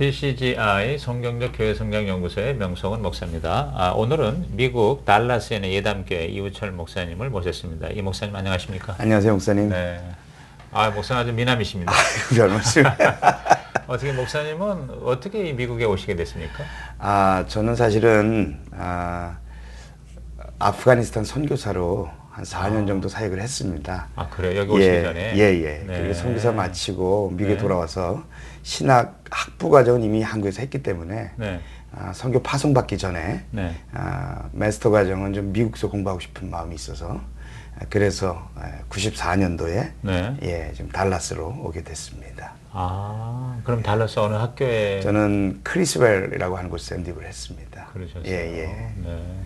BCGI 성경적 교회성장연구소의 명성은 목사입니다. 오늘은 미국 달라스에 있는 예담교회 이우철 목사님을 모셨습니다. 이 목사님 안녕하십니까? 안녕하세요, 목사님. 네. 목사님 아주 미남이십니다. 별 말씀. 어떻게 목사님은 어떻게 이 미국에 오시게 됐습니까? 저는 사실은 아프가니스탄 선교사로 한 4년 정도 사역을 했습니다. 그래요? 여기 오시기 전에? 예. 네. 그리고 선교사 마치고 미국에 네. 돌아와서 신학 학부 과정은 이미 한국에서 했기 때문에 네. 선교 파송받기 전에 네. 마스터 과정은 좀 미국에서 공부하고 싶은 마음이 있어서 그래서 94년도에 네. 지금 달라스로 오게 됐습니다. 그럼 달라스 어느 학교에? 저는 크리스웰이라고 하는 곳에서 MD를 했습니다. 그러셨어요. 예. 네.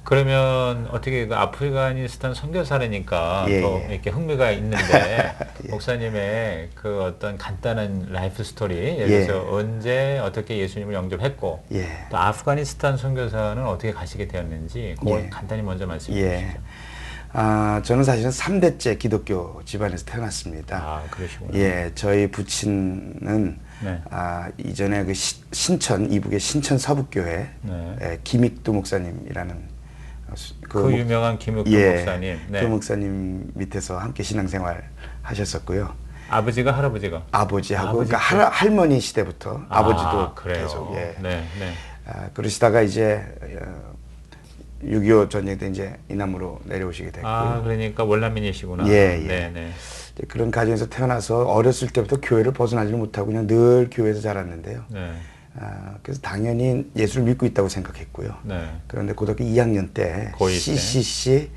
그러면 어떻게 그 아프가니스탄 선교사라니까 또 이렇게 흥미가 있는데 목사님의 그 어떤 간단한 라이프 스토리, 예를 들어서 언제 어떻게 예수님을 영접했고 또 아프가니스탄 선교사는 어떻게 가시게 되었는지 그걸 간단히 먼저 말씀해 주시죠. 저는 사실은 3대째 기독교 집안에서 태어났습니다. 그러시구나. 저희 부친은 이전에 그 신천, 이북의 신천 서북교회 김익두 목사님이라는 그 유명한 김익두 목사님. 그 목사님 밑에서 함께 신앙생활 하셨었고요. 아버지가 할아버지가? 아버지하고 그러니까 할머니 시대부터 아버지도 그래요. 계속 네. 그러시다가 이제 6.25 전쟁 때 이제 이남으로 내려오시게 됐고요. 그러니까 원난민이시구나. 네. 그런 가정에서 태어나서 어렸을 때부터 교회를 벗어나지를 못하고 그냥 늘 교회에서 자랐는데요. 그래서 당연히 예수를 믿고 있다고 생각했고요. 그런데 고등학교 2학년 때 CCC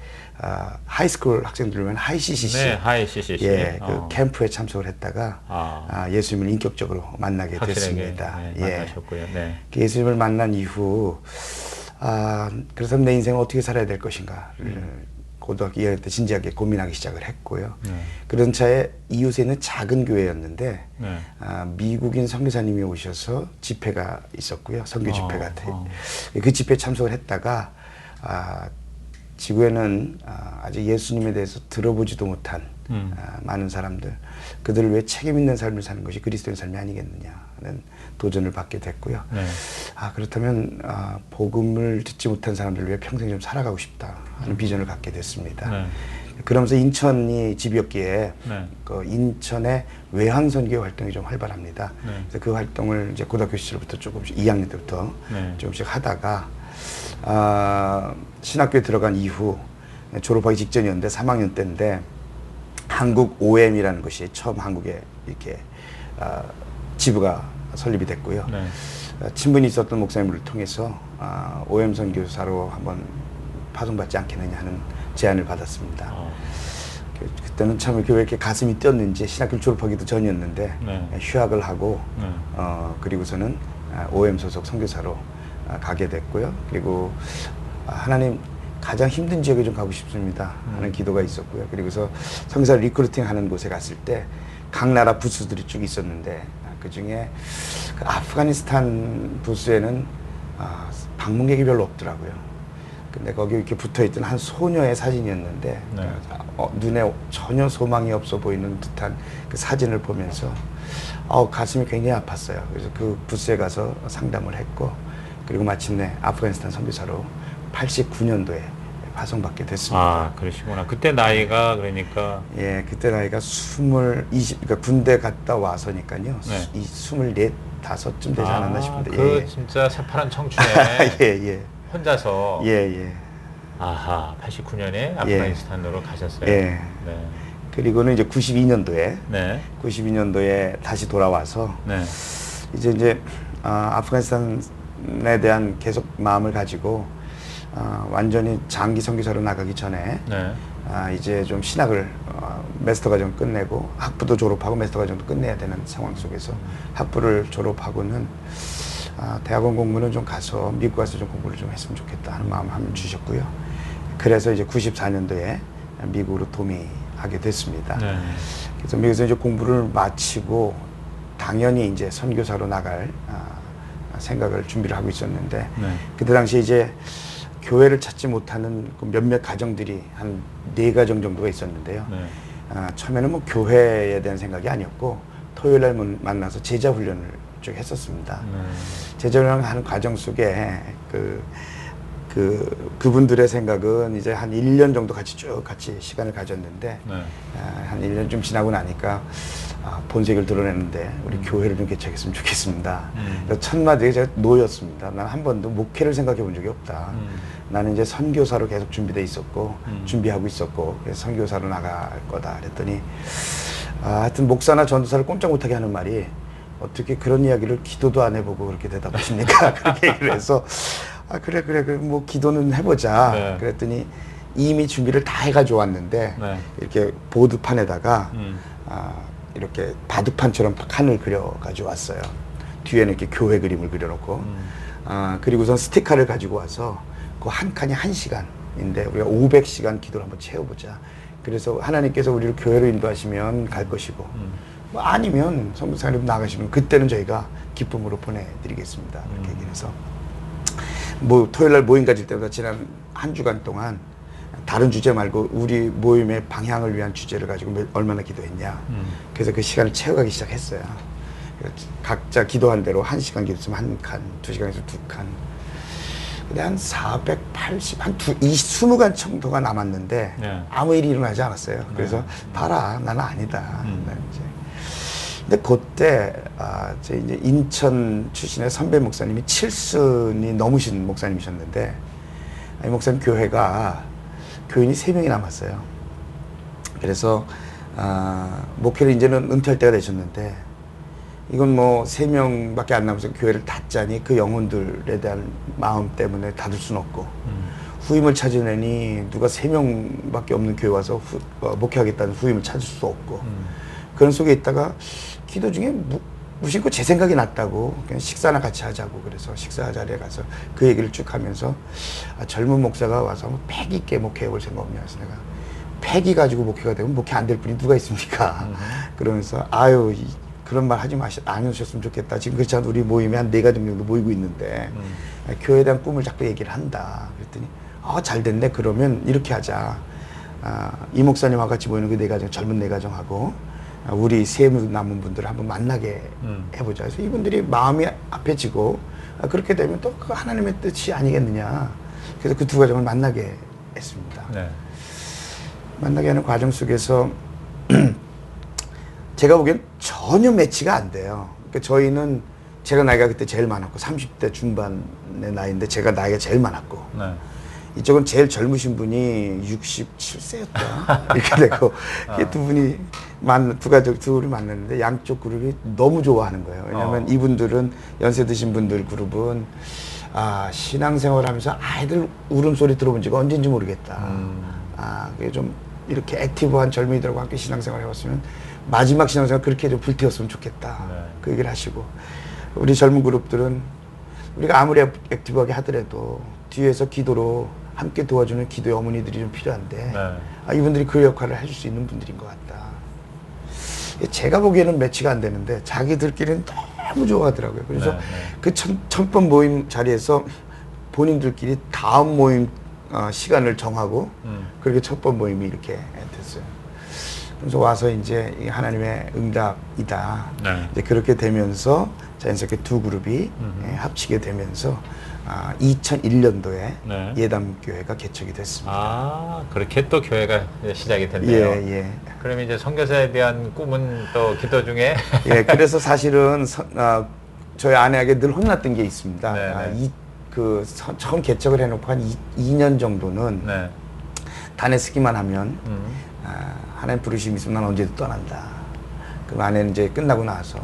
하이스쿨 학생들만 하이 CCC 그 캠프에 참석을 했다가 예수님을 인격적으로 만나게 됐습니다. 만나셨고요. 예수님을 만난 이후 그래서 내 인생을 어떻게 살아야 될 것인가를 고등학교 2학년 때 진지하게 고민하기 시작을 했고요. 그런 차에 이웃에 있는 작은 교회였는데 미국인 선교사님이 오셔서 집회가 있었고요. 선교 집회 같은. 그 집회에 참석을 했다가 지구에는 아직 예수님에 대해서 들어보지도 못한 많은 사람들, 그들을 왜 책임 있는 삶을 사는 것이 그리스도인 삶이 아니겠느냐는 도전을 받게 됐고요. 그렇다면 복음을 듣지 못한 사람들을 위해 평생 좀 살아가고 싶다 하는 비전을 갖게 됐습니다. 그러면서 인천이 집이었기에 그 인천의 외항선교 활동이 좀 활발합니다. 그래서 그 활동을 이제 고등학교 시절부터 조금씩 2학년 때부터 조금씩 하다가 신학교에 들어간 이후 졸업하기 직전이었는데 3학년 때인데 한국 OM이라는 것이 처음 한국에 이렇게 지부가 설립이 됐고요. 친분이 있었던 목사님을 통해서 OM 선교사로 한번 파송받지 않겠느냐 하는 제안을 받았습니다. 그때는 참 이렇게 왜 이렇게 가슴이 뛰었는지 신학교를 졸업하기도 전이었는데 휴학을 하고 그리고서는 OM 소속 선교사로 가게 됐고요. 그리고 하나님 가장 힘든 지역에 좀 가고 싶습니다 하는 기도가 있었고요. 그리고서 선교사 리크루팅 하는 곳에 갔을 때 각 나라 부스들이 쭉 있었는데 그중에 그 아프가니스탄 부스에는 방문객이 별로 없더라고요. 근데 거기 이렇게 붙어있던 한 소녀의 사진이었는데 눈에 전혀 소망이 없어 보이는 듯한 그 사진을 보면서 가슴이 굉장히 아팠어요. 그래서 그 부스에 가서 상담을 했고 그리고 마침내 아프가니스탄 선교사로 89년도에 파송받게 됐습니다. 그러시구나. 그때 나이가 그러니까 그때 나이가 그러니까 군대 갔다 와서니까요. 24, 5쯤 되지 않았나 싶은데. 진짜 새파란 청춘에 혼자서 89년에 아프가니스탄으로 가셨어요. 그리고는 이제 92년도에 다시 돌아와서 이제 아프가니스탄에 대한 계속 마음을 가지고 완전히 장기 선교사로 나가기 전에 이제 좀 신학을 마스터 과정 끝내고 학부도 졸업하고 마스터 과정도 끝내야 되는 상황 속에서 학부를 졸업하고는 대학원 공부는 좀 가서 미국 가서 좀 공부를 좀 했으면 좋겠다 하는 마음을 한번 주셨고요. 그래서 이제 94년도에 미국으로 도미하게 됐습니다. 그래서 미국에서 이제 공부를 마치고 당연히 이제 선교사로 나갈 생각을 준비를 하고 있었는데 그때 당시에 이제 교회를 찾지 못하는 그 몇몇 가정들이 한 4가정 정도가 있었는데요. 처음에는 뭐 교회에 대한 생각이 아니었고 토요일 날 만나서 제자 훈련을 쭉 했었습니다. 재전향하는 과정 속에 그분들의 생각은 이제 한 1년 정도 같이 시간을 가졌는데, 한 1년 좀 지나고 나니까, 본색을 드러내는데, 우리 교회를 좀 개척했으면 좋겠습니다. 그래서 첫 마디가 제가 노였습니다. 난 한 번도 목회를 생각해 본 적이 없다. 나는 이제 선교사로 계속 준비돼 있었고, 준비하고 있었고, 그래서 선교사로 나갈 거다. 그랬더니, 하여튼 목사나 전도사를 꼼짝 못하게 하는 말이, 어떻게 그런 이야기를 기도도 안 해보고 그렇게 대답하십니까? 그렇게 얘기를 해서, 그래, 뭐, 기도는 해보자. 네. 그랬더니 이미 준비를 다 해가지고 왔는데, 이렇게 보드판에다가, 이렇게 바둑판처럼 칸을 그려가지고 왔어요. 뒤에는 이렇게 교회 그림을 그려놓고, 그리고선 스티커를 가지고 와서, 그 한 칸이 1시간인데, 우리가 500시간 기도를 한번 채워보자. 그래서 하나님께서 우리를 교회로 인도하시면 갈 것이고, 뭐 아니면 성부사님 나가시면 그때는 저희가 기쁨으로 보내드리겠습니다. 그렇게 얘기를 해서. 뭐 토요일날 모임 가질 때보다 지난 한 주간 동안 다른 주제 말고 우리 모임의 방향을 위한 주제를 가지고 얼마나 기도했냐. 그래서 그 시간을 채워가기 시작했어요. 각자 기도한 대로 1시간 기도했으면 1칸, 2시간에서 2칸. 근데 한 480, 한 20간 정도가 남았는데 아무 일이 일어나지 않았어요. 그래서 봐라, 나는 아니다. 이제. 근데 그때 제 이제 인천 출신의 선배 목사님이 7순이 넘으신 목사님이셨는데, 이 목사님 교회가 교인이 3명이 남았어요. 그래서 목회를 이제는 은퇴할 때가 되셨는데, 이건 뭐 3명밖에 안 남아서 교회를 닫자니 그 영혼들에 대한 마음 때문에 닫을 수는 없고, 후임을 찾으려니 누가 3명밖에 없는 교회 와서 목회하겠다는 후임을 찾을 수도 없고, 그런 속에 있다가 기도 중에 무심코 제 생각이 났다고, 그냥 식사나 같이 하자고, 그래서 식사 자리에 가서 그 얘기를 쭉 하면서, 젊은 목사가 와서 한번 패기 있게 목회해 볼 생각 없냐. 그래서 내가 패기 가지고 목회가 되면 목회 안 될 분이 누가 있습니까? 그러면서 그런 말 하지 안 하셨으면 좋겠다. 지금 그렇지 않아도 우리 모임에 한 4가정 정도 모이고 있는데, 교회에 대한 꿈을 자꾸 얘기를 한다. 그랬더니 잘 됐네. 그러면 이렇게 하자. 이 목사님과 같이 모이는 그 4가정, 젊은 4가정하고 우리 3명 남은 분들을 한번 만나게 해보자. 그래서 이분들이 마음이 앞해지고, 그렇게 되면 또 그 하나님의 뜻이 아니겠느냐. 그래서 그 2가정을 만나게 했습니다. 만나게 하는 과정 속에서 제가 보기엔 전혀 매치가 안 돼요. 그러니까 저희는, 제가 나이가 그때 제일 많았고 30대 중반의 나이인데 제가 나이가 제일 많았고, 이쪽은 제일 젊으신 분이 67세였다. 이렇게 되고, 두 가족 둘이 만났는데 양쪽 그룹이 너무 좋아하는 거예요. 왜냐하면 이분들은, 연세 드신 분들 그룹은, 신앙생활 하면서 아이들 울음소리 들어본 지가 언젠지 모르겠다. 그게 좀 이렇게 액티브한 젊은이들과 함께 신앙생활 해왔으면 마지막 신앙생활 그렇게 좀 불태웠으면 좋겠다. 그 얘기를 하시고, 우리 젊은 그룹들은 우리가 아무리 액티브하게 하더라도 뒤에서 기도로 함께 도와주는 기도의 어머니들이 좀 필요한데, 이분들이 그 역할을 해줄 수 있는 분들인 것 같다. 제가 보기에는 매치가 안 되는데 자기들끼리는 너무 좋아하더라고요. 그래서 그 첫 번 모임 자리에서 본인들끼리 다음 모임 시간을 정하고, 그렇게 첫 번 모임이 이렇게 됐어요. 그래서 와서 이제 하나님의 응답이다. 이제 그렇게 되면서 자연스럽게 2 그룹이 합치게 되면서 2001년도에 예담교회가 개척이 됐습니다. 그렇게 또 교회가 시작이 됐네요. 예. 그럼 이제 선교사에 대한 꿈은 또 기도 중에? 그래서 사실은 저희 아내에게 늘 혼났던 게 있습니다. 처음 개척을 해놓고 한 2년 정도는 단에 쓰기만 하면 하나님 부르심이 있으면 난 언제든 떠난다. 그럼 아내는 이제 끝나고 나서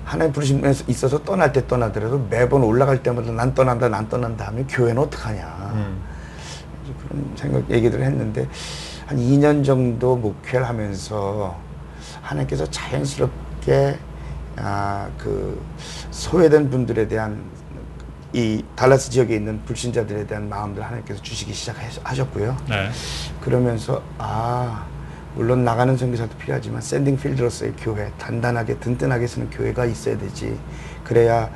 하나님 부르심에 있어서 떠날 때 떠나더라도 매번 올라갈 때마다 난 떠난다 하면 교회는 어떡하냐. 그런 얘기들을 했는데, 한 2년 정도 목회를 하면서 하나님께서 자연스럽게 그 소외된 분들에 대한, 이 달라스 지역에 있는 불신자들에 대한 마음들 하나님께서 주시기 시작하셨고요. 그러면서 물론 나가는 선교사도 필요하지만 샌딩 필드로서의 교회, 단단하게 든든하게 쓰는 교회가 있어야 되지. 그래야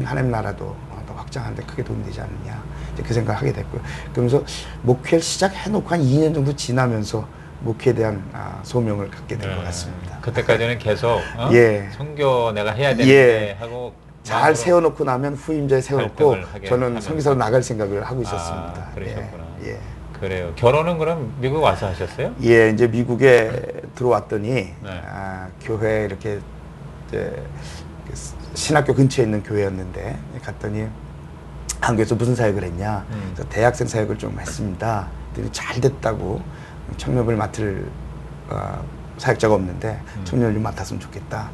하나님 나라도 더 확장하는 데 크게 도움이 되지 않느냐. 이제 그 생각을 하게 됐고요. 그러면서 목회를 시작해놓고 한 2년 정도 지나면서 목회에 대한 소명을 갖게 된 것 같습니다. 그때까지는 계속 예. 선교 내가 해야 되는데 예. 하고 잘 세워놓고 나면 후임자에 세워놓고 저는 하면서. 선교사로 나갈 생각을 하고 있었습니다. 그러셨구나. 예. 그래요. 결혼은 그럼 미국 와서 하셨어요? 예, 이제 미국에 들어왔더니 네. 교회 이렇게 이제 신학교 근처에 있는 교회였는데 갔더니 한국에서 무슨 사역을 했냐? 그래서 대학생 사역을 좀 했습니다. 그랬더니 잘 됐다고 청년을 맡을 사역자가 없는데 청년을 좀 맡았으면 좋겠다.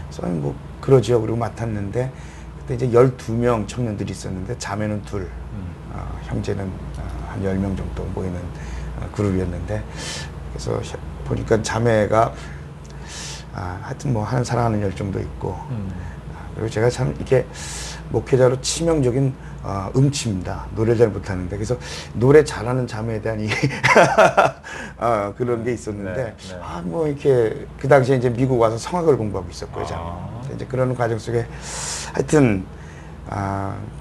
그래서 뭐 그러지요. 그리고 맡았는데 그때 이제 12명 청년들이 있었는데 자매는 둘, 형제는 한 10명 정도 모이는 그룹이었는데 그래서 보니까 자매가 하여튼 뭐 하는 사랑하는 열정도 있고 그리고 제가 참 이렇게 목회자로 치명적인 음치입니다. 노래를 잘 못하는데 그래서 노래 잘하는 자매에 대한 이 그런 게 있었는데 뭐 이렇게 그 당시에 이제 미국 와서 성악을 공부하고 있었고요. 이제 그런 과정 속에 하여튼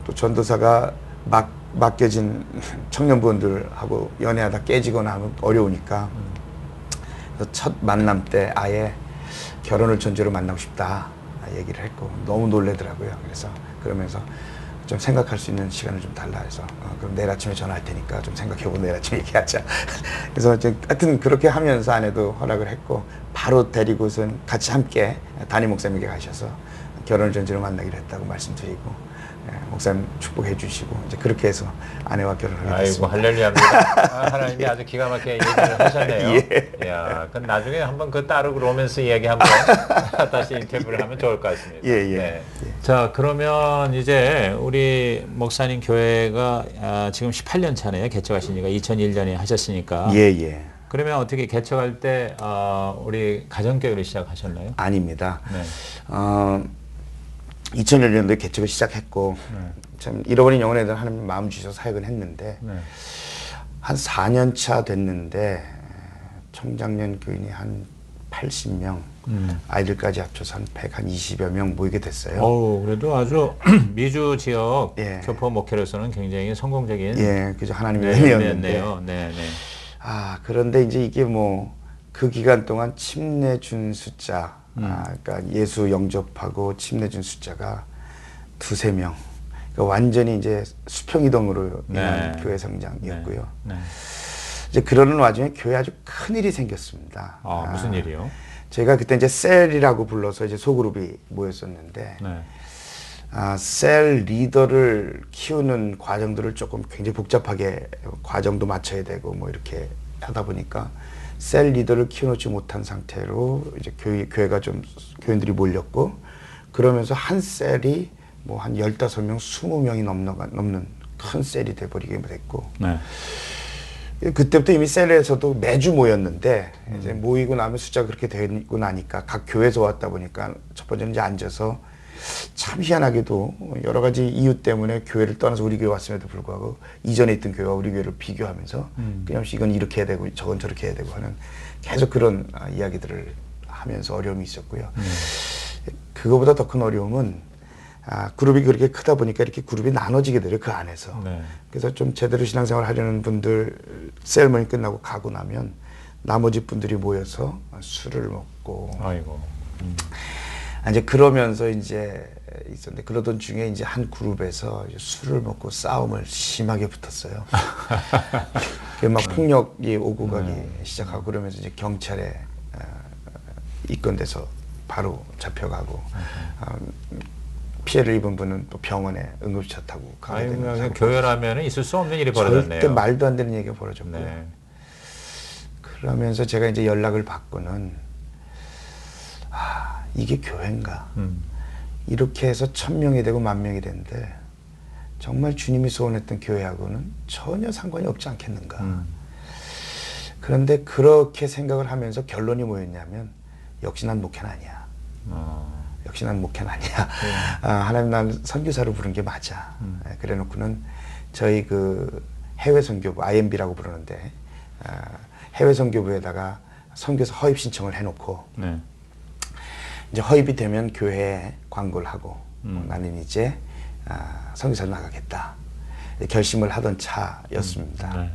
또 전도사가 맡겨진 청년부원들하고 연애하다 깨지거나 하면 어려우니까 그래서 첫 만남 때 아예 결혼을 전제로 만나고 싶다 얘기를 했고 너무 놀래더라고요. 그래서 그러면서 좀 생각할 수 있는 시간을 좀 달라 해서 그럼 내일 아침에 전화할 테니까 좀 생각해보고 내일 아침에 얘기하자. 그래서 하여튼 그렇게 하면서 아내도 허락을 했고 바로 데리고선 같이 함께 담임 목사님에게 가셔서 결혼을 전제로 만나기로 했다고 말씀드리고 목사님 축복해 주시고 이제 그렇게 해서 아내와 결혼하게 됐습니다. 아이고 할렐루야입니다. 하나님이 아주 기가 막히게 얘기를 하셨네요. 예. 야, 그럼 나중에 한번 그 따로 로맨스 이야기 한번 다시 인터뷰를 하면 좋을 것 같습니다. 예. 네. 자, 그러면 이제 우리 목사님 교회가 지금 18년 차네요. 개척하시니까 2001년에 하셨으니까. 예. 그러면 어떻게 개척할 때 우리 가정교회를 시작하셨나요? 아닙니다. 네. 2001년도에 개척을 시작했고 참 잃어버린 영혼에 대한 하나님 마음 주셔서 사역은 했는데 한 4년 차 됐는데 청장년 교인이 한 80명 아이들까지 합쳐서 한 120여 명 모이게 됐어요. 그래도 아주 미주 지역 교포 목회로서는 굉장히 성공적인 그죠. 하나님의 은혜였는데 네. 그런데 이제 이게 뭐 그 기간 동안 침례 준 숫자 그러니까 예수 영접하고 침례 준 숫자가 2-3명. 그러니까 완전히 이제 수평이동으로 인한 교회 성장이었고요. 이제 그러는 와중에 교회 아주 큰 일이 생겼습니다. 무슨 일이요? 제가 그때 이제 셀이라고 불러서 이제 소그룹이 모였었는데, 셀 리더를 키우는 과정들을 조금 굉장히 복잡하게 과정도 맞춰야 되고 뭐 이렇게 하다 보니까 셀 리더를 키워놓지 못한 상태로 이제 교회가 좀 교인들이 몰렸고 그러면서 한 셀이 뭐 한 15명, 20명이 넘는 큰 셀이 돼버리게 됐고 그때부터 이미 셀에서도 매주 모였는데 이제 모이고 나면 숫자가 그렇게 되고 나니까 각 교회에서 왔다 보니까 첫 번째는 이제 앉아서 참 희한하게도 여러 가지 이유 때문에 교회를 떠나서 우리 교회 왔음에도 불구하고 이전에 있던 교회와 우리 교회를 비교하면서 끊임없이 이건 이렇게 해야 되고 저건 저렇게 해야 되고 하는 계속 그런 이야기들을 하면서 어려움이 있었고요. 그거보다 더 큰 어려움은 그룹이 그렇게 크다 보니까 이렇게 그룹이 나눠지게 돼요. 그 안에서. 그래서 좀 제대로 신앙생활 하려는 분들 셀머니 끝나고 가고 나면 나머지 분들이 모여서 술을 먹고 이제 그러면서 이제 있었는데 그러던 중에 이제 한 그룹에서 이제 술을 먹고 싸움을 심하게 붙었어요. 막 폭력이 오고 가기 시작하고 그러면서 이제 경찰에 입건돼서 바로 잡혀가고 피해를 입은 분은 또 병원에 응급차 타고 가게 되는 교회라면 있을 수 없는 일이 벌어졌네요. 절대 말도 안 되는 얘기가 벌어졌고요. 그러면서 제가 이제 연락을 받고는 이게 교회인가? 이렇게 해서 1000명이 되고 10,000명이 되는데 정말 주님이 소원했던 교회하고는 전혀 상관이 없지 않겠는가? 그런데 그렇게 생각을 하면서 결론이 뭐였냐면 역시 난 목회는 아니야. 역시 난 목회는 아니야. 하나님 난 선교사로 부른 게 맞아. 그래 놓고는 저희 그 해외 선교부 IMB라고 부르는데 해외 선교부에다가 선교사 허입 신청을 해놓고 이제 허입이 되면 교회에 광고를 하고 나는 이제 선교사로 나가겠다 결심을 하던 차였습니다.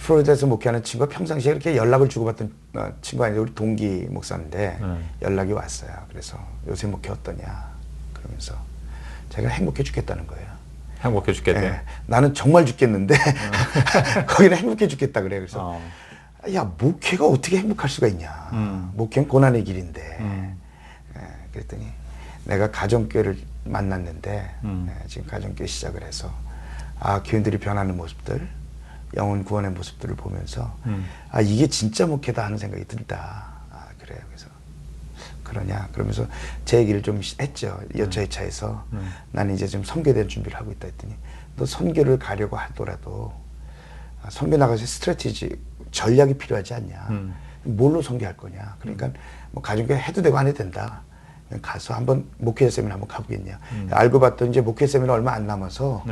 플로리다에서 목회하는 친구가 평상시에 이렇게 연락을 주고받던 친구가 아니라 우리 동기 목사인데 연락이 왔어요. 그래서 요새 목회 어떠냐 그러면서 제가 행복해 죽겠다는 거예요. 행복해 죽겠대. 네, 나는 정말 죽겠는데 거기는 행복해 죽겠다 그래. 그래서 야 목회가 어떻게 행복할 수가 있냐. 목회는 고난의 길인데. 그랬더니 내가 가정교회를 만났는데 지금 가정교회 시작을 해서 교인들이 변하는 모습들, 영혼 구원의 모습들을 보면서 이게 진짜 목회다 하는 생각이 든다. 그래요. 그래서 그러냐 그러면서 제 얘기를 좀 했죠. 여차여차해서 나는 이제 좀 선교에 대한 준비를 하고 있다 했더니 너 선교를 가려고 하더라도 선교 나가서 스트래티지 전략이 필요하지 않냐. 뭘로 선교할 거냐. 그러니까 뭐 가정교회 해도 되고 안 해도 된다. 가서 한번 목회 세미나 한번 가보겠냐. 알고 봤더니 이제 목회 세미나 얼마 안 남아서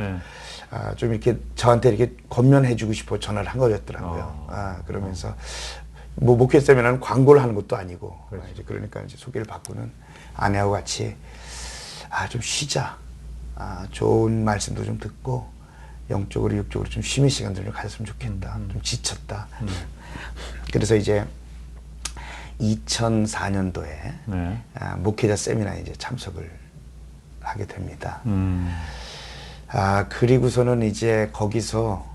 좀 이렇게 저한테 이렇게 권면해주고 싶어 전화를 한 거였더라고요. 그러면서 뭐 목회 세미나는 광고를 하는 것도 아니고 이제 그러니까 이제 소개를 받고는 아내하고 같이 좀 쉬자. 좋은 말씀도 좀 듣고 영적으로 육적으로 좀 쉼의 시간들을 좀 가졌으면 좋겠다. 좀 지쳤다. 그래서 이제 2004년도에 목회자 세미나에 이제 참석을 하게 됩니다. 그리고서는 이제 거기서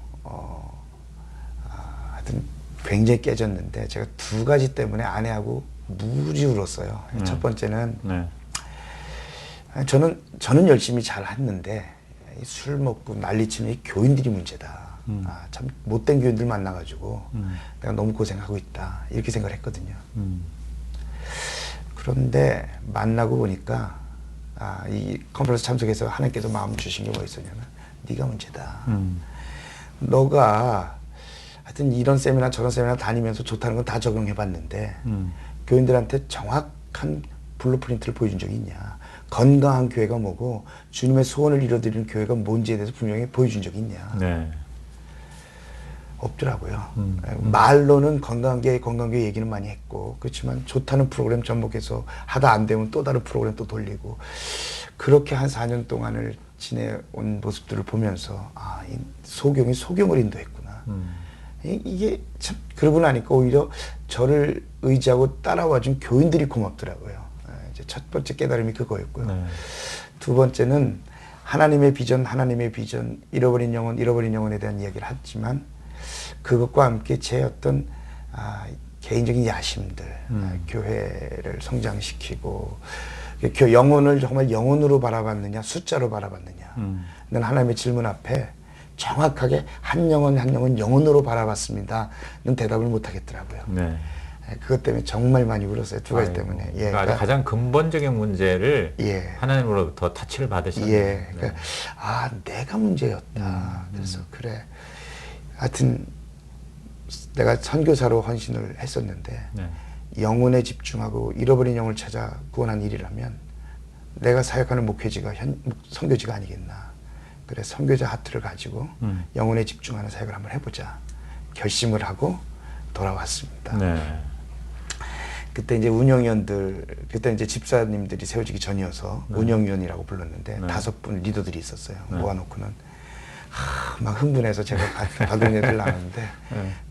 하여튼 굉장히 깨졌는데 제가 두 가지 때문에 아내하고 무지 울었어요. 첫 번째는 저는 열심히 잘 했는데 술 먹고 난리치는 이 교인들이 문제다. 참 못된 교인들 만나가지고 내가 너무 고생하고 있다 이렇게 생각을 했거든요. 그런데 만나고 보니까 이 컨퍼런스 참석해서 하나님께서 마음 주신 게 뭐 있었냐면 네가 문제다. 너가 하여튼 이런 세미나 저런 세미나 다니면서 좋다는 건 다 적용해봤는데 교인들한테 정확한 블루프린트를 보여준 적이 있냐. 건강한 교회가 뭐고 주님의 소원을 이뤄드리는 교회가 뭔지에 대해서 분명히 보여준 적이 있냐. 없더라고요. 말로는 건강교회 얘기는 많이 했고 그렇지만 좋다는 프로그램 접목해서 하다 안 되면 또 다른 프로그램 또 돌리고 그렇게 한 4년 동안을 지내온 모습들을 보면서 이 소경이 소경을 인도했구나. 이게 참 그러고 나니까 오히려 저를 의지하고 따라와준 교인들이 고맙더라고요. 이제 첫 번째 깨달음이 그거였고요. 두 번째는 하나님의 비전, 잃어버린 영혼에 대한 이야기를 했지만 그것과 함께 제 어떤 개인적인 야심들, 교회를 성장시키고 영혼을 정말 영혼으로 바라봤느냐, 숫자로 바라봤느냐. 는 하나님의 질문 앞에 정확하게 한 영혼 한 영혼 영혼으로 바라봤습니다는 대답을 못 하겠더라고요. 그것 때문에 정말 많이 울었어요. 두 가지 때문에. 그러니까 가장 근본적인 문제를 하나님으로부터 타치를 받으셨네요. 그러니까 내가 문제였다. 그래서 그래. 하여튼 내가 선교사로 헌신을 했었는데 영혼에 집중하고 잃어버린 영혼을 찾아 구원한 일이라면 내가 사역하는 목회지가 선교지가 아니겠나. 그래 선교자 하트를 가지고 영혼에 집중하는 사역을 한번 해보자. 결심을 하고 돌아왔습니다. 그때 이제 운영위원들, 그때 이제 집사님들이 세워지기 전이어서 운영위원이라고 불렀는데 5분 리더들이 있었어요. 모아놓고는 막 흥분해서 제가 받은 애들 나왔는데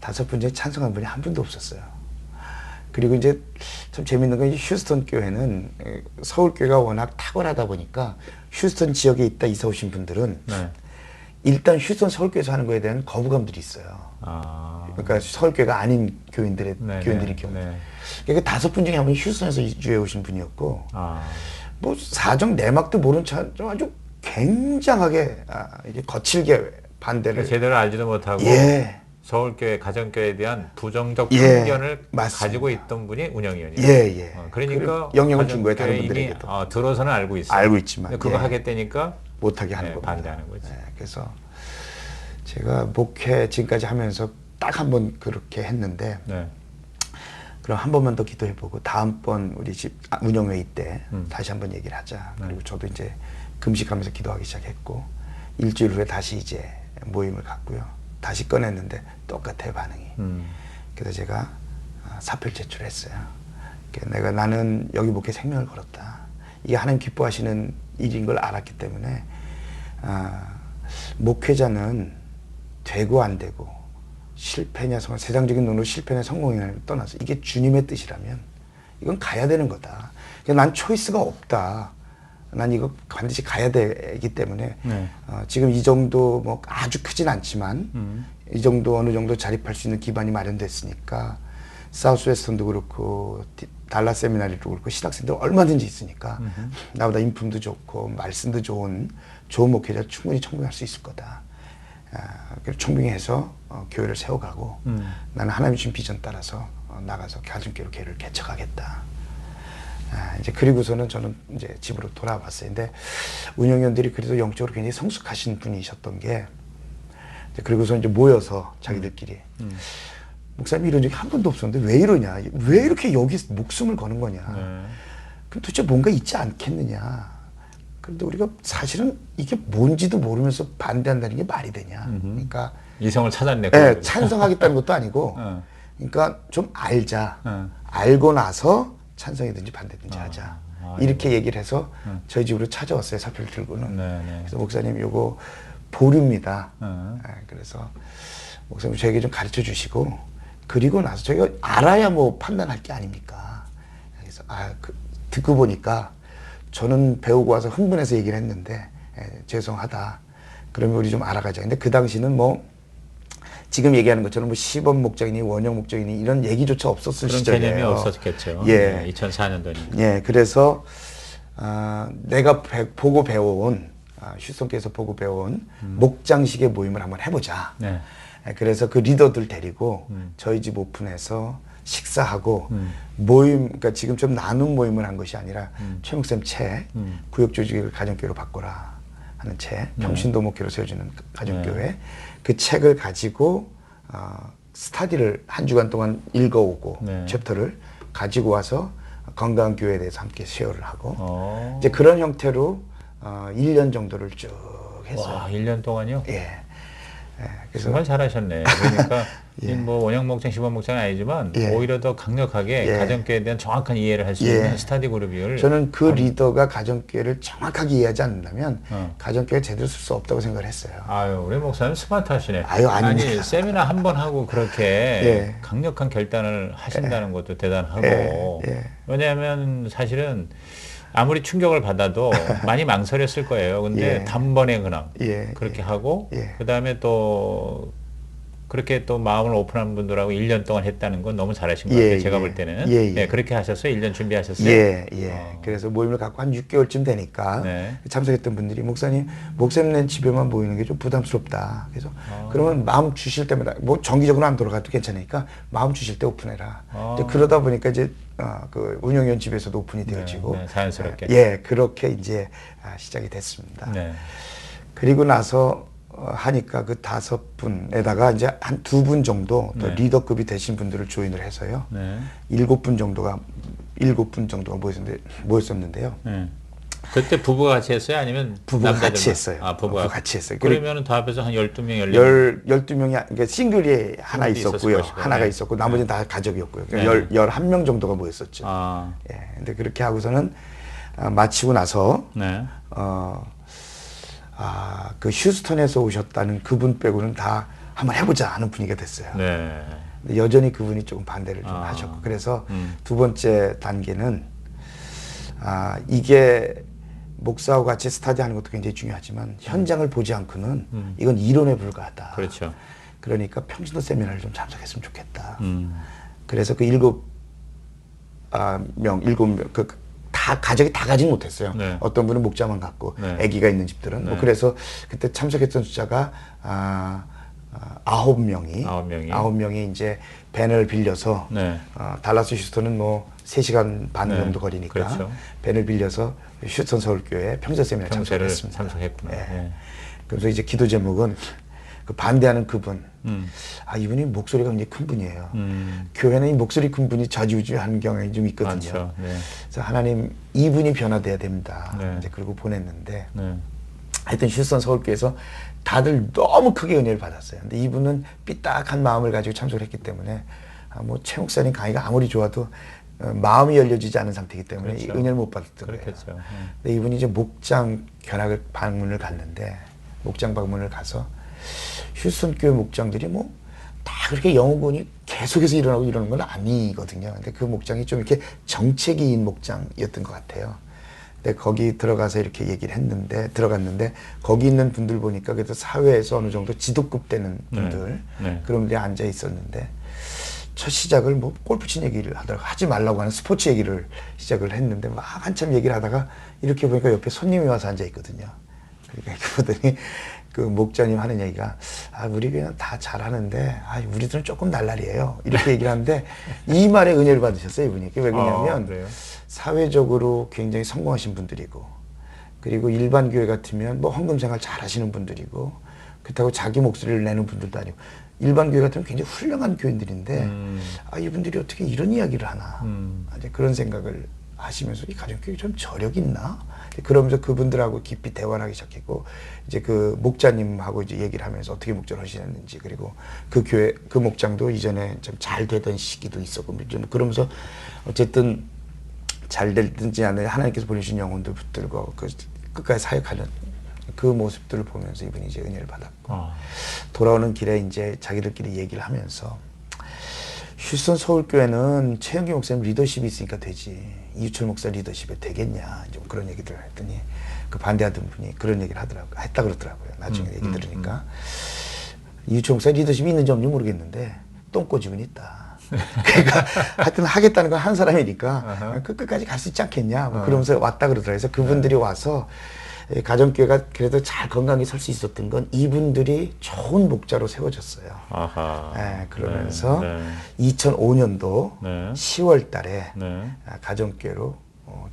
5분 중에 찬성한 분이 한 분도 없었어요. 그리고 이제 참 재밌는 건 휴스턴 교회는 서울 교회가 워낙 탁월하다 보니까 휴스턴 지역에 있다 이사 오신 분들은 일단 휴스턴 서울 교회에서 하는 거에 대한 거부감들이 있어요. 그러니까 서울 교회가 아닌 교인들이 경우. 그러니까 5분 중에 한 분이 휴스턴에서 이주해 오신 분이었고 뭐 사정 내막도 모른 차 아주 굉장하게 이게 거칠게 반대를 제대로 알지도 못하고 서울교회 가정교회에 대한 부정적 편견을 가지고 있던 분이 운영위원이에요. 그러니까 영향을 준 거예요. 다른 분들에게 들어서는 알고 있어요. 알고 있지만 그거 하겠다니까 못하게 하는 겁니다. 반대하는 거지. 그래서 제가 목회 지금까지 하면서 딱 한 번 그렇게 했는데 그럼 한 번만 더 기도해보고 다음번 우리 집 운영회의 때 다시 한번 얘기를 하자. 그리고 저도 이제 금식하면서 기도하기 시작했고 일주일 후에 다시 이제 모임을 갖고요. 다시 꺼냈는데 똑같아요, 반응이. 그래서 제가 사표를 제출했어요. 나는 여기 목회 생명을 걸었다. 이게 하나님 기뻐하시는 일인 걸 알았기 때문에 목회자는 되고 안 되고 실패냐 세상적인 눈으로 실패냐 성공이냐를 떠나서 이게 주님의 뜻이라면 이건 가야 되는 거다. 난 초이스가 없다. 난 이거 반드시 가야 되기 때문에 네. 지금 이 정도 뭐 아주 크진 않지만 이 정도 어느 정도 자립할 수 있는 기반이 마련됐으니까 사우스웨스턴도 그렇고 달라스 세미나리도 그렇고 신학생들 얼마든지 있으니까 나보다 인품도 좋고 말씀도 좋은 목회자 충분히 청빙할 수 있을 거다. 그래서 청빙해서 교회를 세워가고 나는 하나님 주신 비전 따라서 나가서 가정교회로 교회를 개척하겠다. 이제 그리고서는 저는 이제 집으로 돌아왔어요. 근데 운영위원들이 그래도 영적으로 굉장히 성숙하신 분이셨던 게 그리고서 이제 모여서 자기들끼리 목사님 이런 적이 한 번도 없었는데 왜 이러냐? 왜 이렇게 여기 목숨을 거는 거냐? 그럼 도대체 뭔가 있지 않겠느냐? 그런데 우리가 사실은 이게 뭔지도 모르면서 반대한다는 게 말이 되냐? 그러니까 이성을 찾았네. 네, 찬성하겠다는 것도 아니고, 그러니까 좀 알자. 알고 나서 찬성이든지 반대든지 하자. 이렇게 얘기를 해서 저희 집으로 찾아왔어요. 사표를 들고는. 그래서 목사님 요거 보류입니다. 그래서 목사님 저에게 좀 가르쳐 주시고 그리고 나서 저희가 알아야 뭐 판단할 게 아닙니까? 그래서 듣고 보니까 저는 배우고 와서 흥분해서 얘기를 했는데 죄송하다. 그러면 우리 좀 알아가자. 근데 그 당시는 뭐 지금 얘기하는 것처럼 뭐 시범 목장이니 원형 목장이니 이런 얘기조차 없었을 그런 시절이에요. 개념이 없었겠죠. 예. 2004년도니까. 예, 그래서 내가 보고 배워온 휴스턴께서 보고 배워온 목장식의 모임을 한번 해보자. 네. 그래서 그 리더들 데리고 저희 집 오픈해서 식사하고 모임, 그러니까 지금 좀 나눈 모임을 한 것이 아니라 최 목사님 책, 구역조직을 가정교회로 바꿔라 하는 책, 평신도 목회로 세워주는 가정교회, 그 책을 가지고 스타디를 한 주간 동안 읽어오고 챕터를 가지고 와서 건강한 교회에 대해서 함께 쉐어를 하고 이제 그런 형태로 1년 정도를 쭉 했어요. 와, 1년 동안요? 예. 그래서 정말 잘하셨네. 그러니까 예. 뭐 원형 목장, 시범 목장은 아니지만 예. 오히려 더 강력하게 예. 가정교회에 대한 정확한 이해를 할 수 예. 있는 스타디 그룹을 저는 그 리더가 가정교회를 정확하게 이해하지 않는다면 가정교회 제대로 쓸 수 없다고 생각을 했어요. 아유, 우리 목사님 스마트하시네. 아유, 아닙니다. 아니, 세미나 한 번 하고 그렇게 예. 강력한 결단을 하신다는 것도 대단하고. 예. 왜냐하면 사실은 아무리 충격을 받아도 많이 망설였을 거예요. 근데 예. 단번에 그냥 예. 그렇게 하고 예. 그다음에 또 그렇게 또 마음을 오픈한 분들하고 1년 동안 했다는 건 너무 잘하신 것 같아요. 제가 볼 때는. 네, 그렇게 하셨어요? 1년 준비하셨어요? 예, 예. 그래서 모임을 갖고 한 6개월쯤 되니까 참석했던 분들이 목사님 집에만 모이는 게 좀 부담스럽다. 그래서 그러면 마음 주실 때마다 뭐 정기적으로 안 돌아가도 괜찮으니까 마음 주실 때 오픈해라. 이제 그러다 보니까 이제 그 운영위원 집에서도 오픈이 되어지고 자연스럽게. 예, 그렇게 이제 시작이 됐습니다. 그리고 나서 하니까 그 5분에다가 이제 한 2분 정도 더 리더급이 되신 분들을 조인을 해서요. 7분 정도가 모였었는데요. 그때 부부가 같이 했어요? 아니면 부부가 남자들만? 같이 했어요. 부부가 같이 했어요. 그러면 다 합해서 한 12명, 12명이, 그러니까 싱글이 하나 있었고요. 하나가 있었고, 나머지는 다 가족이었고요. 그러니까 11명 정도가 모였었죠. 예. 근데 그렇게 하고서는, 마치고 나서, 그 휴스턴에서 오셨다는 그분 빼고는 다 한번 해보자 하는 분위기가 됐어요. 근데 여전히 그분이 조금 반대를 좀 하셨고, 그래서 두 번째 단계는, 이게 목사하고 같이 스타디 하는 것도 굉장히 중요하지만 현장을 보지 않고는 이건 이론에 불과하다. 그렇죠. 그러니까 평신도 세미나를 좀 참석했으면 좋겠다. 그래서 그 7명, 다 가족이 다 가진 못했어요. 어떤 분은 목자만 갖고 아기가 있는 집들은 뭐 그래서 그때 참석했던 숫자가 9명이 이제 밴을 빌려서 달라스 휴스턴은 뭐 3시간 반 정도 거리니까 그렇죠. 밴을 빌려서 휴스턴 서울교회 평전 세미나 참석했습니다. 참석했구나. 그래서 이제 기도 제목은 그 반대하는 그분. 이분이 목소리가 굉장히 큰 분이에요. 교회는 이 목소리 큰 분이 좌지우지하는 경향이 좀 있거든요. 그래서 하나님 이분이 변화돼야 됩니다. 이제 그리고 보냈는데 하여튼 휴스턴 서울교회에서 다들 너무 크게 은혜를 받았어요. 근데 이분은 삐딱한 마음을 가지고 참석을 했기 때문에 최 목사님 강의가 아무리 좋아도 마음이 열려지지 않은 상태이기 때문에 이 은혜를 못 받았던 거예요. 근데 이분이 이제 목장 방문을 갔는데 목장 방문을 가서 휴스턴 교회 목장들이 뭐 다 그렇게 영어군이 계속해서 일어나고 이러는 건 아니거든요. 근데 그 목장이 좀 이렇게 정체기인 목장이었던 것 같아요. 근데 거기 들어가서 이렇게 얘기를 했는데, 들어갔는데, 거기 있는 분들 보니까 그래도 사회에서 어느 정도 지도급 되는 분들, 그런 분들이 앉아 있었는데, 첫 시작을 뭐 골프 친 얘기를 하다가 하지 말라고 하는 스포츠 얘기를 시작을 했는데, 막 한참 얘기를 하다가 이렇게 보니까 옆에 손님이 와서 앉아 있거든요. 그러니까 이렇게 보더니 그 목자님 하는 얘기가, 우리 교회는 다 잘하는데, 우리들은 조금 날라리예요. 이렇게 얘기를 하는데, 이 말에 은혜를 받으셨어요, 이분이. 왜 그러냐면, 사회적으로 굉장히 성공하신 분들이고, 그리고 일반 교회 같으면 뭐 헌금 생활 잘 하시는 분들이고, 그렇다고 자기 목소리를 내는 분들도 아니고, 일반 교회 같으면 굉장히 훌륭한 교인들인데, 이분들이 어떻게 이런 이야기를 하나. 이제 그런 생각을 하시면서 이 가정교회 좀 저력 있나? 그러면서 그분들하고 깊이 대화를 하기 시작했고, 이제 그 목자님하고 이제 얘기를 하면서 어떻게 목자를 하시는지, 그리고 그 교회, 그 목장도 이전에 좀 잘 되던 시기도 있었고, 좀 그러면서 어쨌든 잘 되든지 안 되든지 하나님께서 보내주신 영혼들 붙들고 그 끝까지 사역하는 그 모습들을 보면서 이분이 이제 은혜를 받았고, 돌아오는 길에 이제 자기들끼리 얘기를 하면서, 휴스턴 서울교회는 최영기 목사님 리더십이 있으니까 되지, 이유철 목사 리더십에 되겠냐, 좀 그런 얘기를 했더니, 그 반대하던 분이 그런 얘기를 했다 그러더라고요. 나중에 얘기 들으니까. 이유철 목사 리더십이 있는지 없는지 모르겠는데, 똥꼬집은 있다. 그러니까 하여튼 하겠다는 건 한 사람이니까 끝까지 갈 수 있지 않겠냐, 뭐 그러면서 왔다 그러더라고요. 그래서 그분들이 와서, 가정교회가 그래도 잘 건강히 설 수 있었던 건 이분들이 좋은 목자로 세워졌어요. 그러면서 2005년도 10월 달에 가정교회로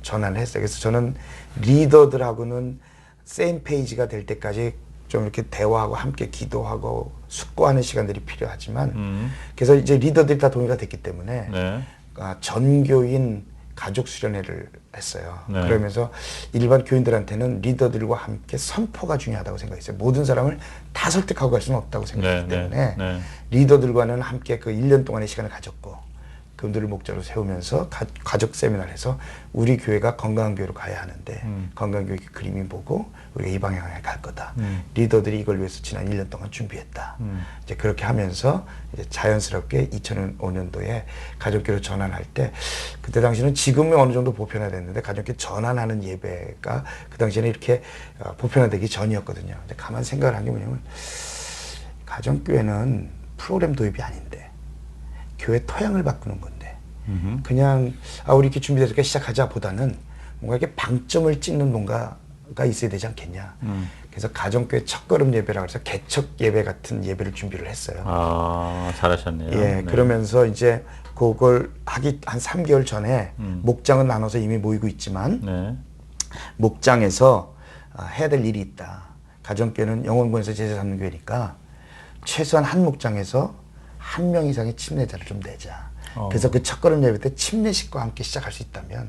전환을 했어요. 그래서 저는 리더들하고는 세임 페이지가 될 때까지 좀 이렇게 대화하고 함께 기도하고 숙고하는 시간들이 필요하지만, 그래서 이제 리더들이 다 동의가 됐기 때문에 전교인 가족 수련회를 했어요. 그러면서 일반 교인들한테는 리더들과 함께 선포가 중요하다고 생각했어요. 모든 사람을 다 설득하고 갈 수는 없다고 생각했기 때문에 리더들과는 함께 그 1년 동안의 시간을 가졌고, 그분들을 목자로 세우면서 가족 세미나를 해서 우리 교회가 건강한 교회로 가야 하는데, 건강한 교회 그림이 보고 우리가 이 방향에 갈 거다. 리더들이 이걸 위해서 지난 1년 동안 준비했다. 이제 그렇게 하면서 이제 자연스럽게 2005년도에 가족교회로 전환할 때, 그때 당시는 지금은 어느 정도 보편화됐는데 가족교회 전환하는 예배가 그 당시에는 이렇게 보편화되기 전이었거든요. 근데 가만 생각을 한 게 뭐냐면, 가정교회는 프로그램 도입이 아닌데 교회 토양을 바꾸는 건데, 그냥 우리 이렇게 준비되니까 시작하자 보다는 뭔가 이렇게 방점을 찍는 뭔가가 있어야 되지 않겠냐. 그래서 가정교회 첫걸음 예배라고 해서 개척 예배 같은 예배를 준비를 했어요. 잘하셨네요. 예, 그러면서 이제 그걸 하기 한 3개월 전에 목장은 나눠서 이미 모이고 있지만, 목장에서 해야 될 일이 있다. 가정교회는 영혼군에서 제자 잡는 교회니까 최소한 한 목장에서 한 명 이상의 침례자를 좀 내자. 그래서 그 첫걸음 예배 때 침례식과 함께 시작할 수 있다면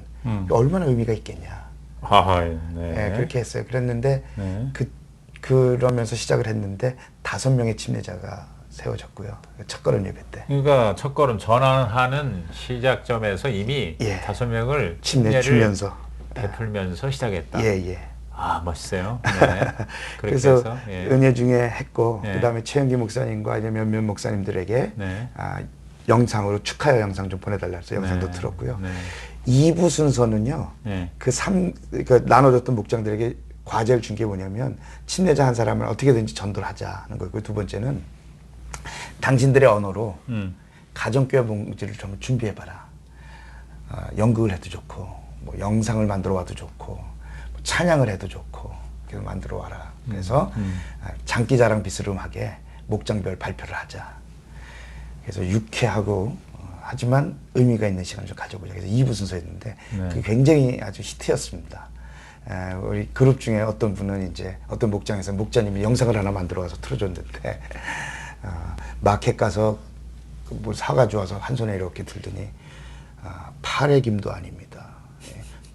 얼마나 의미가 있겠냐. 그렇게 했어요. 그랬는데 그러면서 시작을 했는데 5명의 침례자가 세워졌고요. 첫걸음 예배 때. 그러니까 첫걸음 전환하는 시작점에서 이미 5명을 침례 주면서 베풀면서 시작했다. 멋있어요. 그래서 은혜 중에 했고, 그 다음에 최영기 목사님과 몇몇 목사님들에게 영상으로 축하 영상 좀 보내달라 해서 영상도 들었고요. 2부 순서는요, 그 나눠줬던 목장들에게 과제를 준 게 뭐냐면, 침례자 한 사람을 어떻게든지 전도를 하자는 거고, 두 번째는 당신들의 언어로 가정교회 봉지를 좀 준비해봐라. 연극을 해도 좋고, 뭐 영상을 만들어 와도 좋고, 찬양을 해도 좋고, 그래서 만들어 와라. 그래서 장기자랑 비스름하게 목장별 발표를 하자. 그래서 유쾌하고 하지만 의미가 있는 시간을 좀 가져보자. 그래서 2부 순서였는데 그게 굉장히 아주 히트였습니다. 우리 그룹 중에 어떤 분은 이제 어떤 목장에서 목자님이 영상을 하나 만들어 와서 틀어줬는데, 마켓 가서 뭘 사가지고 와서 한 손에 이렇게 들더니, 파래김도 아닙니다.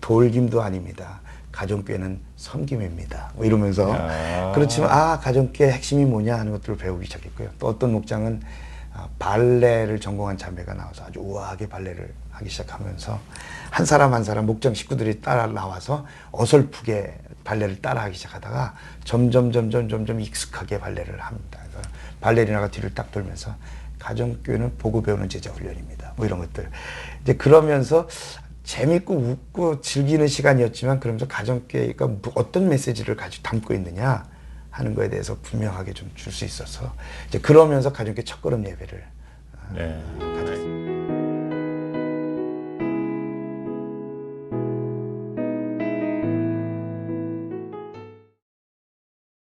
돌김도 아닙니다. 가정교회는 섬김입니다. 뭐 이러면서 그렇지만 가정교회 핵심이 뭐냐 하는 것들을 배우기 시작했고요. 또 어떤 목장은 발레를 전공한 자매가 나와서 아주 우아하게 발레를 하기 시작하면서 한 사람 한 사람 목장 식구들이 따라 나와서 어설프게 발레를 따라하기 시작하다가 점점 익숙하게 발레를 합니다. 그래서 발레리나가 뒤를 딱 돌면서 가정교회는 보고 배우는 제자 훈련입니다. 뭐 이런 것들. 이제 그러면서 재밌고 웃고 즐기는 시간이었지만 그러면서 가정교회가 어떤 메시지를 가지고 담고 있느냐 하는 거에 대해서 분명하게 좀 줄 수 있어서 이제 그러면서 가정교회 첫걸음 예배를 네.